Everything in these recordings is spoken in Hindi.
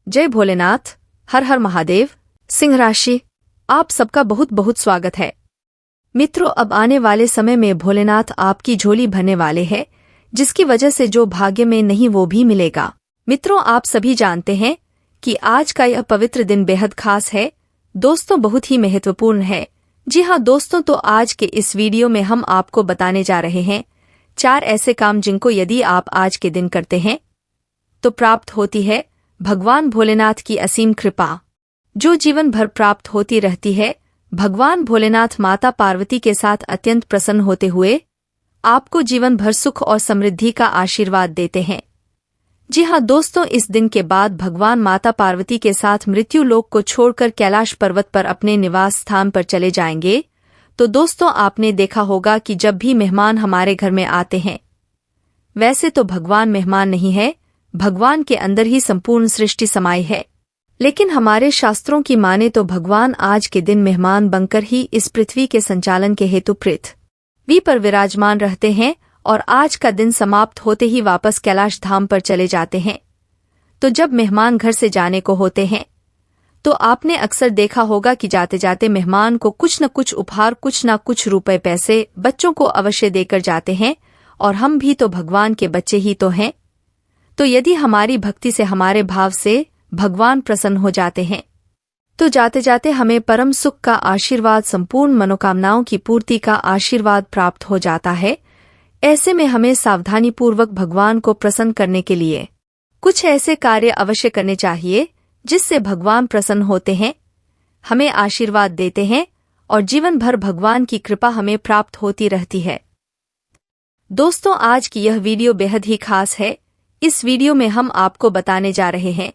जय भोलेनाथ। हर हर महादेव। सिंह राशि, आप सबका बहुत बहुत स्वागत है। मित्रों, अब आने वाले समय में भोलेनाथ आपकी झोली भरने वाले हैं, जिसकी वजह से जो भाग्य में नहीं वो भी मिलेगा। मित्रों, आप सभी जानते हैं कि आज का यह पवित्र दिन बेहद खास है। दोस्तों, बहुत ही महत्वपूर्ण है। जी हाँ दोस्तों, तो आज के इस वीडियो में हम आपको बताने जा रहे हैं 4 ऐसे काम जिनको यदि आप आज के दिन करते हैं तो प्राप्त होती है भगवान भोलेनाथ की असीम कृपा, जो जीवन भर प्राप्त होती रहती है। भगवान भोलेनाथ माता पार्वती के साथ अत्यंत प्रसन्न होते हुए आपको जीवन भर सुख और समृद्धि का आशीर्वाद देते हैं। जी हाँ दोस्तों, इस दिन के बाद भगवान माता पार्वती के साथ मृत्यु लोक को छोड़कर कैलाश पर्वत पर अपने निवास स्थान पर चले जाएंगे। तो दोस्तों, आपने देखा होगा कि जब भी मेहमान हमारे घर में आते हैं, वैसे तो भगवान मेहमान नहीं है, भगवान के अंदर ही संपूर्ण सृष्टि समाई है। लेकिन हमारे शास्त्रों की माने तो भगवान आज के दिन मेहमान बनकर ही इस पृथ्वी के संचालन के हेतु पृथ्वी पर विराजमान रहते हैं और आज का दिन समाप्त होते ही वापस कैलाश धाम पर चले जाते हैं। तो जब मेहमान घर से जाने को होते हैं तो आपने अक्सर देखा होगा कि जाते जाते मेहमान को कुछ न कुछ उपहार, कुछ न कुछ रुपए पैसे बच्चों को अवश्य देकर जाते हैं। और हम भी तो भगवान के बच्चे ही तो हैं। तो यदि हमारी भक्ति से, हमारे भाव से भगवान प्रसन्न हो जाते हैं तो जाते जाते हमें परम सुख का आशीर्वाद, संपूर्ण मनोकामनाओं की पूर्ति का आशीर्वाद प्राप्त हो जाता है। ऐसे में हमें सावधानीपूर्वक भगवान को प्रसन्न करने के लिए कुछ ऐसे कार्य अवश्य करने चाहिए जिससे भगवान प्रसन्न होते हैं, हमें आशीर्वाद देते हैं और जीवन भर भगवान की कृपा हमें प्राप्त होती रहती है। दोस्तों, आज की यह वीडियो बेहद ही खास है। इस वीडियो में हम आपको बताने जा रहे हैं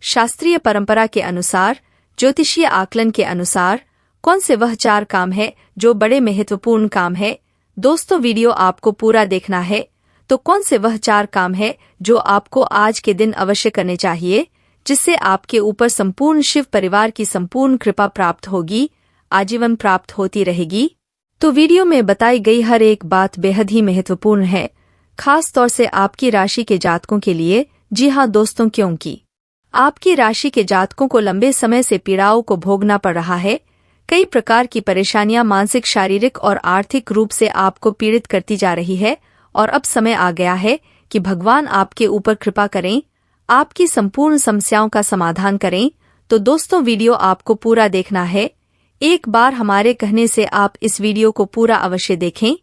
शास्त्रीय परंपरा के अनुसार, ज्योतिषीय आकलन के अनुसार कौन से वह 4 काम है जो बड़े महत्वपूर्ण काम है। दोस्तों, वीडियो आपको पूरा देखना है। तो कौन से वह 4 काम है जो आपको आज के दिन अवश्य करने चाहिए, जिससे आपके ऊपर संपूर्ण शिव परिवार की संपूर्ण कृपा प्राप्त होगी, आजीवन प्राप्त होती रहेगी। तो वीडियो में बताई गई हर एक बात बेहद ही महत्वपूर्ण है, खास तौर से आपकी राशि के जातकों के लिए। जी हाँ दोस्तों, क्योंकि आपकी राशि के जातकों को लंबे समय से पीड़ाओं को भोगना पड़ रहा है। कई प्रकार की परेशानियां मानसिक, शारीरिक और आर्थिक रूप से आपको पीड़ित करती जा रही है और अब समय आ गया है कि भगवान आपके ऊपर कृपा करें, आपकी संपूर्ण समस्याओं का समाधान करें। तो दोस्तों, वीडियो आपको पूरा देखना है। एक बार हमारे कहने से आप इस वीडियो को पूरा अवश्य देखें।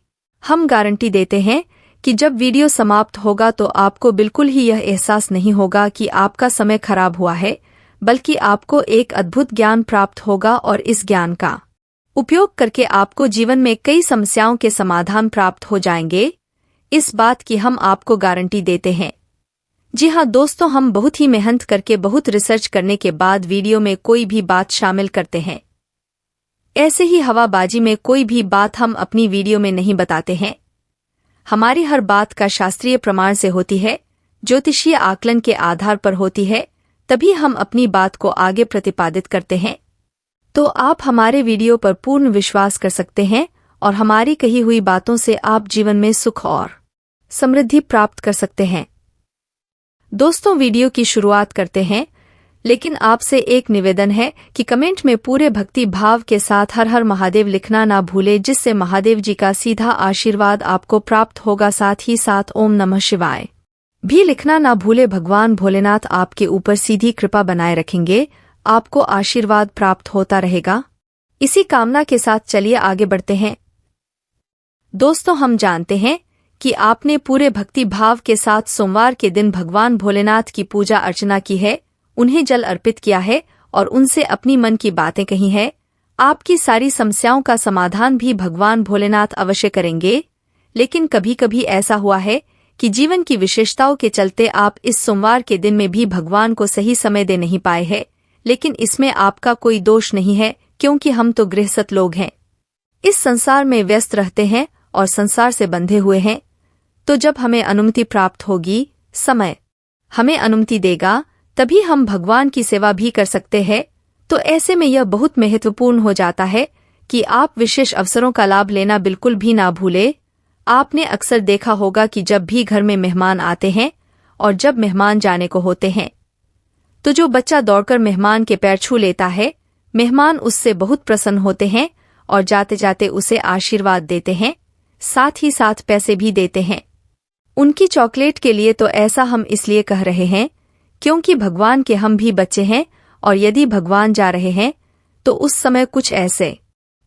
हम गारंटी देते हैं कि जब वीडियो समाप्त होगा तो आपको बिल्कुल ही यह एहसास नहीं होगा कि आपका समय खराब हुआ है, बल्कि आपको एक अद्भुत ज्ञान प्राप्त होगा और इस ज्ञान का उपयोग करके आपको जीवन में कई समस्याओं के समाधान प्राप्त हो जाएंगे। इस बात की हम आपको गारंटी देते हैं। जी हाँ दोस्तों, हम बहुत ही मेहनत करके, बहुत रिसर्च करने के बाद वीडियो में कोई भी बात शामिल करते हैं। ऐसे ही हवाबाजी में कोई भी बात हम अपनी वीडियो में नहीं बताते हैं। हमारी हर बात का शास्त्रीय प्रमाण से होती है, ज्योतिषीय आकलन के आधार पर होती है, तभी हम अपनी बात को आगे प्रतिपादित करते हैं। तो आप हमारे वीडियो पर पूर्ण विश्वास कर सकते हैं और हमारी कही हुई बातों से आप जीवन में सुख और समृद्धि प्राप्त कर सकते हैं। दोस्तों, वीडियो की शुरुआत करते हैं, लेकिन आपसे एक निवेदन है कि कमेंट में पूरे भक्ति भाव के साथ हर हर महादेव लिखना ना भूले, जिससे महादेव जी का सीधा आशीर्वाद आपको प्राप्त होगा। साथ ही साथ ओम नमः शिवाय भी लिखना ना भूले। भगवान भोलेनाथ आपके ऊपर सीधी कृपा बनाए रखेंगे, आपको आशीर्वाद प्राप्त होता रहेगा। इसी कामना के साथ चलिए आगे बढ़ते हैं। दोस्तों, हम जानते हैं कि आपने पूरे भक्ति भाव के साथ सोमवार के दिन भगवान भोलेनाथ की पूजा अर्चना की है, उन्हें जल अर्पित किया है और उनसे अपनी मन की बातें कही है। आपकी सारी समस्याओं का समाधान भी भगवान भोलेनाथ अवश्य करेंगे। लेकिन कभी कभी ऐसा हुआ है कि जीवन की विशेषताओं के चलते आप इस सोमवार के दिन में भी भगवान को सही समय दे नहीं पाए हैं। लेकिन इसमें आपका कोई दोष नहीं है, क्योंकि हम तो गृहस्थ लोग हैं, इस संसार में व्यस्त रहते हैं और संसार से बंधे हुए हैं। तो जब हमें अनुमति प्राप्त होगी, समय हमें अनुमति देगा, तभी हम भगवान की सेवा भी कर सकते हैं। तो ऐसे में यह बहुत महत्वपूर्ण हो जाता है कि आप विशेष अवसरों का लाभ लेना बिल्कुल भी ना भूले। आपने अक्सर देखा होगा कि जब भी घर में मेहमान आते हैं और जब मेहमान जाने को होते हैं तो जो बच्चा दौड़कर मेहमान के पैर छू लेता है, मेहमान उससे बहुत प्रसन्न होते हैं और जाते जाते उसे आशीर्वाद देते हैं, साथ ही साथ पैसे भी देते हैं उनकी चॉकलेट के लिए। तो ऐसा हम इसलिए कह रहे हैं क्योंकि भगवान के हम भी बच्चे हैं, और यदि भगवान जा रहे हैं तो उस समय कुछ ऐसे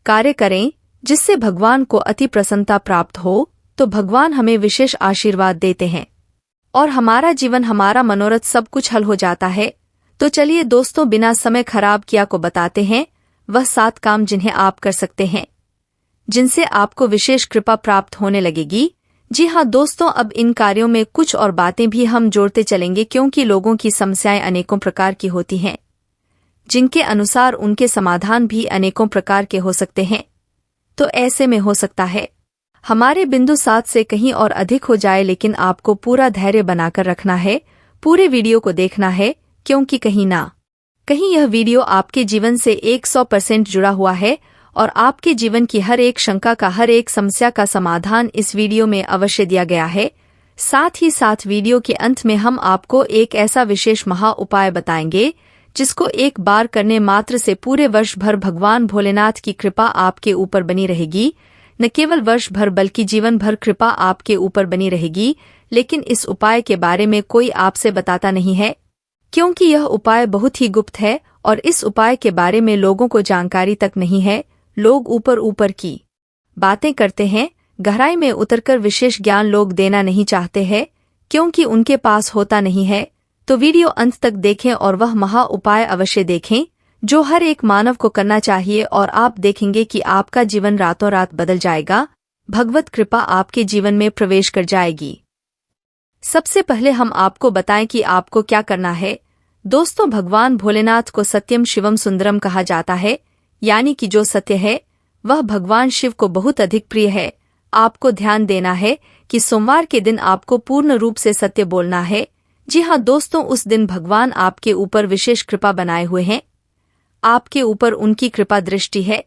कार्य करें जिससे भगवान को अति प्रसन्नता प्राप्त हो, तो भगवान हमें विशेष आशीर्वाद देते हैं और हमारा जीवन, हमारा मनोरथ सब कुछ हल हो जाता है। तो चलिए दोस्तों, बिना समय खराब किया को बताते हैं वह 7 काम जिन्हें आप कर सकते हैं, जिनसे आपको विशेष कृपा प्राप्त होने लगेगी। जी हाँ दोस्तों, अब इन कार्यों में कुछ और बातें भी हम जोड़ते चलेंगे, क्योंकि लोगों की समस्याएं अनेकों प्रकार की होती हैं, जिनके अनुसार उनके समाधान भी अनेकों प्रकार के हो सकते हैं। तो ऐसे में हो सकता है हमारे बिंदु 7 से कहीं और अधिक हो जाए, लेकिन आपको पूरा धैर्य बनाकर रखना है, पूरे वीडियो को देखना है, क्योंकि कहीं ना कहीं यह वीडियो आपके जीवन से 100% जुड़ा हुआ है और आपके जीवन की हर एक शंका का, हर एक समस्या का समाधान इस वीडियो में अवश्य दिया गया है। साथ ही साथ वीडियो के अंत में हम आपको एक ऐसा विशेष महा उपाय बताएंगे जिसको एक बार करने मात्र से पूरे वर्ष भर भगवान भोलेनाथ की कृपा आपके ऊपर बनी रहेगी। न केवल वर्ष भर बल्कि जीवन भर कृपा आपके ऊपर बनी रहेगी। लेकिन इस उपाय के बारे में कोई आपसे बताता नहीं है, क्योंकि यह उपाय बहुत ही गुप्त है और इस उपाय के बारे में लोगों को जानकारी तक नहीं है। लोग ऊपर ऊपर की बातें करते हैं, गहराई में उतरकर विशेष ज्ञान लोग देना नहीं चाहते हैं, क्योंकि उनके पास होता नहीं है। तो वीडियो अंत तक देखें और वह महा उपाय अवश्य देखें जो हर एक मानव को करना चाहिए, और आप देखेंगे कि आपका जीवन रातों रात बदल जाएगा, भगवत कृपा आपके जीवन में प्रवेश कर जाएगी। सबसे पहले हम आपको बताएं कि आपको क्या करना है। दोस्तों, भगवान भोलेनाथ को सत्यम शिवम सुंदरम कहा जाता है, यानी कि जो सत्य है वह भगवान शिव को बहुत अधिक प्रिय है। आपको ध्यान देना है कि सोमवार के दिन आपको पूर्ण रूप से सत्य बोलना है। जी हाँ दोस्तों, उस दिन भगवान आपके ऊपर विशेष कृपा बनाए हुए हैं, आपके ऊपर उनकी कृपा दृष्टि है।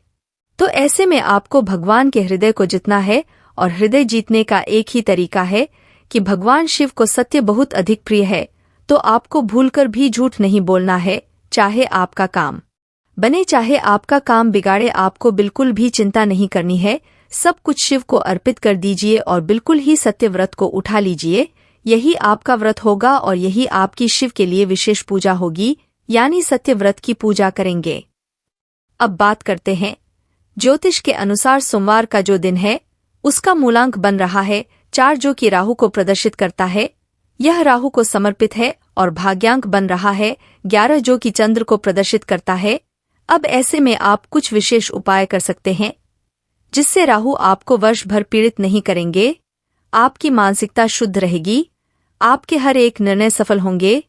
तो ऐसे में आपको भगवान के हृदय को जीतना है, और हृदय जीतने का एक ही तरीका है कि भगवान शिव को सत्य बहुत अधिक प्रिय है। तो आपको भूलकर भी झूठ नहीं बोलना है, चाहे आपका काम बने चाहे आपका काम बिगाड़े। आपको बिल्कुल भी चिंता नहीं करनी है, सब कुछ शिव को अर्पित कर दीजिए और बिल्कुल ही सत्य व्रत को उठा लीजिए। यही आपका व्रत होगा और यही आपकी शिव के लिए विशेष पूजा होगी, यानी सत्य व्रत की पूजा करेंगे। अब बात करते हैं ज्योतिष के अनुसार सोमवार का जो दिन है उसका मूलांक बन रहा है 4, जो कि राहु को प्रदर्शित करता है। यह राहु को समर्पित है, और भाग्यांक बन रहा है 11, जो कि चंद्र को प्रदर्शित करता है। अब ऐसे में आप कुछ विशेष उपाय कर सकते हैं जिससे राहु आपको वर्ष भर पीड़ित नहीं करेंगे। आपकी मानसिकता शुद्ध रहेगी, आपके हर एक निर्णय सफल होंगे,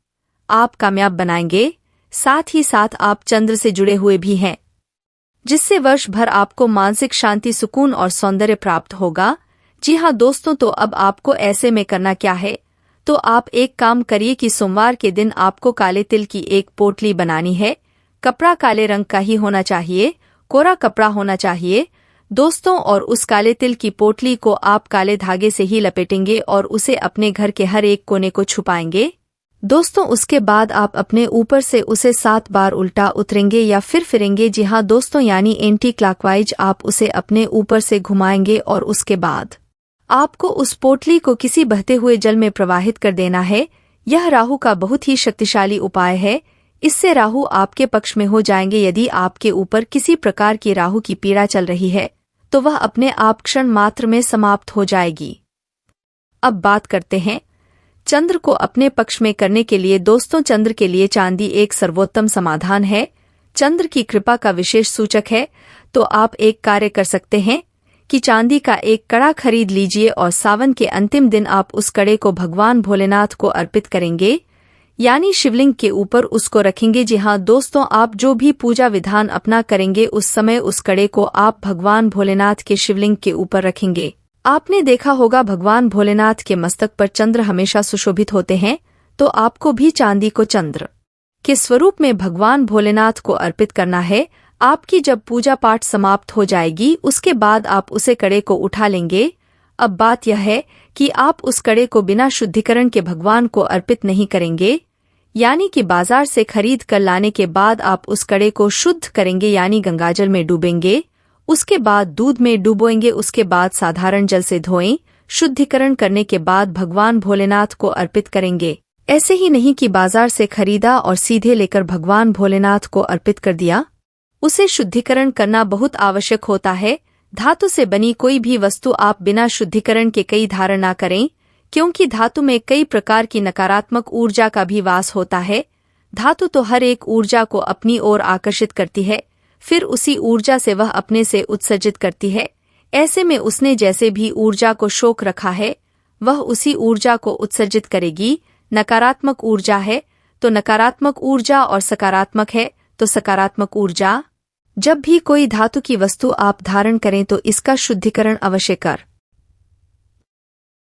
आप कामयाब बनाएंगे। साथ ही साथ आप चंद्र से जुड़े हुए भी हैं, जिससे वर्ष भर आपको मानसिक शांति, सुकून और सौंदर्य प्राप्त होगा। जी हाँ दोस्तों, तो अब आपको ऐसे में करना क्या है, तो आप एक काम करिए कि सोमवार के दिन आपको काले तिल की एक पोटली बनानी है। कपड़ा काले रंग का ही होना चाहिए, कोरा कपड़ा होना चाहिए दोस्तों, और उस काले तिल की पोटली को आप काले धागे से ही लपेटेंगे और उसे अपने घर के हर एक कोने को छुपाएंगे दोस्तों। उसके बाद आप अपने ऊपर से उसे 7 बार उल्टा उतरेंगे या फिर फिरेंगे। जी हाँ दोस्तों, यानी एंटी क्लॉकवाइज आप उसे अपने ऊपर से घुमाएंगे, और उसके बाद आपको उस पोटली को किसी बहते हुए जल में प्रवाहित कर देना है। यह राहु का बहुत ही शक्तिशाली उपाय है, इससे राहु आपके पक्ष में हो जाएंगे। यदि आपके ऊपर किसी प्रकार की राहु की पीड़ा चल रही है तो वह अपने आप क्षण मात्र में समाप्त हो जाएगी। अब बात करते हैं चंद्र को अपने पक्ष में करने के लिए। दोस्तों, चंद्र के लिए चांदी एक सर्वोत्तम समाधान है, चंद्र की कृपा का विशेष सूचक है। तो आप एक कार्य कर सकते हैं कि चांदी का एक कड़ा खरीद लीजिए और सावन के अंतिम दिन आप उस कड़े को भगवान भोलेनाथ को अर्पित करेंगे, यानी शिवलिंग के ऊपर उसको रखेंगे। जी हाँ दोस्तों, आप जो भी पूजा विधान अपना करेंगे उस समय उस कड़े को आप भगवान भोलेनाथ के शिवलिंग के ऊपर रखेंगे। आपने देखा होगा भगवान भोलेनाथ के मस्तक पर चंद्र हमेशा सुशोभित होते हैं, तो आपको भी चांदी को चंद्र के स्वरूप में भगवान भोलेनाथ को अर्पित करना है। आपकी जब पूजा पाठ समाप्त हो जाएगी उसके बाद आप उसे कड़े को उठा लेंगे। अब बात यह है कि आप उस कड़े को बिना शुद्धिकरण के भगवान को अर्पित नहीं करेंगे, यानी कि बाजार से खरीद कर लाने के बाद आप उस कड़े को शुद्ध करेंगे, यानी गंगाजल में डूबेंगे, उसके बाद दूध में डुबोएंगे, उसके बाद साधारण जल से धोएं, शुद्धिकरण करने के बाद भगवान भोलेनाथ को अर्पित करेंगे। ऐसे ही नहीं कि बाजार से खरीदा और सीधे लेकर भगवान भोलेनाथ को अर्पित कर दिया। उसे शुद्धिकरण करना बहुत आवश्यक होता है। धातु से बनी कोई भी वस्तु आप बिना शुद्धिकरण के कई धारण न करें, क्योंकि धातु में कई प्रकार की नकारात्मक ऊर्जा का भी वास होता है। धातु तो हर एक ऊर्जा को अपनी ओर आकर्षित करती है, फिर उसी ऊर्जा से वह अपने से उत्सर्जित करती है। ऐसे में उसने जैसे भी ऊर्जा को शोक रखा है, वह उसी ऊर्जा को उत्सर्जित करेगी। नकारात्मक ऊर्जा है तो नकारात्मक ऊर्जा, और सकारात्मक है तो सकारात्मक ऊर्जा। जब भी कोई धातु की वस्तु आप धारण करें तो इसका शुद्धिकरण अवश्य कर।